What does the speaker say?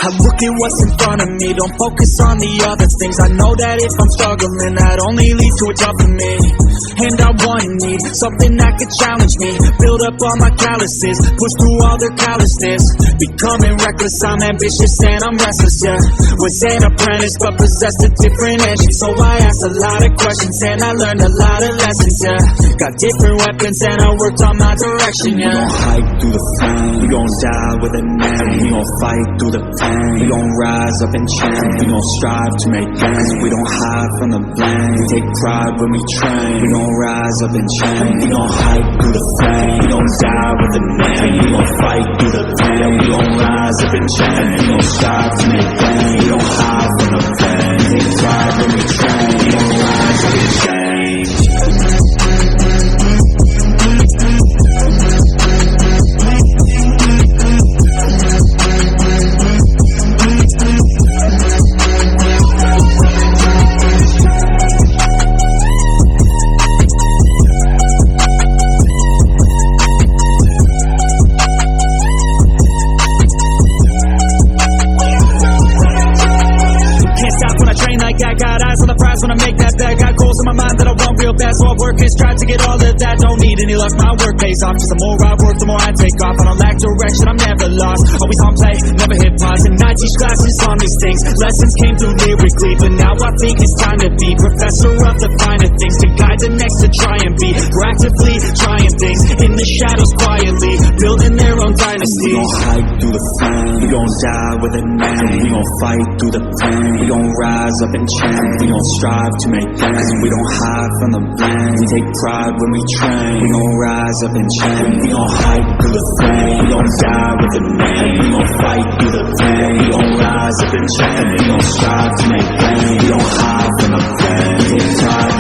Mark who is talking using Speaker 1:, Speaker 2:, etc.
Speaker 1: I look at what's in front of me, don't focus on the other things. I know that if I'm struggling, that only leads to a job for me. And I want and need something that could challenge me, build up all my calluses, push through all their callousness. Becoming reckless, I'm ambitious and I'm restless, yeah. Was an apprentice but possessed a different engine, so I asked a lot of questions and I learned a lot of lessons, yeah. Got different weapons and I worked on my direction, yeah.
Speaker 2: We gon' hike through the flame, we gon' die with a name. We gon' fight through the pain, we gon' rise up and change. We gon' strive to make gains, we don't hide from the blame. We take pride when we train, we gon' rise up and change. We gon' hike through the flame, we gon' die with a name. We gon' fight through the pain, we gon' rise up and change. We gon' strive to make gains, we don't hide from the blame. We take pride when we train, we gon' rise up and change.
Speaker 1: I got eyes on the prize when I make that bet. Got goals in my mind that I want real bad, so I work and strive to get all of that. Don't need any luck, my work pays off. Just the more I work, the more I take off. I don't lack direction, I'm never lost. Always on play, never hit pause. And I teach classes on these things. Lessons came through lyrically, but now I think it's time to be professor of the finer things, to guide the next to try and be proactively trying things in the shadows quietly, building their own dynasty.
Speaker 2: We gon' hike through the flame, we gon' die with a name. We gon' fight through the pain, we gon' rise up and change. We gon' strive to make gains, we don't hide from the blame. We take pride when we train, we gon' rise up and change. We gon' hike through the flame, we gon' die with a name. We gon' fight through the pain, we gon' rise up and change. We gon' strive to make gains, we don't hide from the blame. We take pride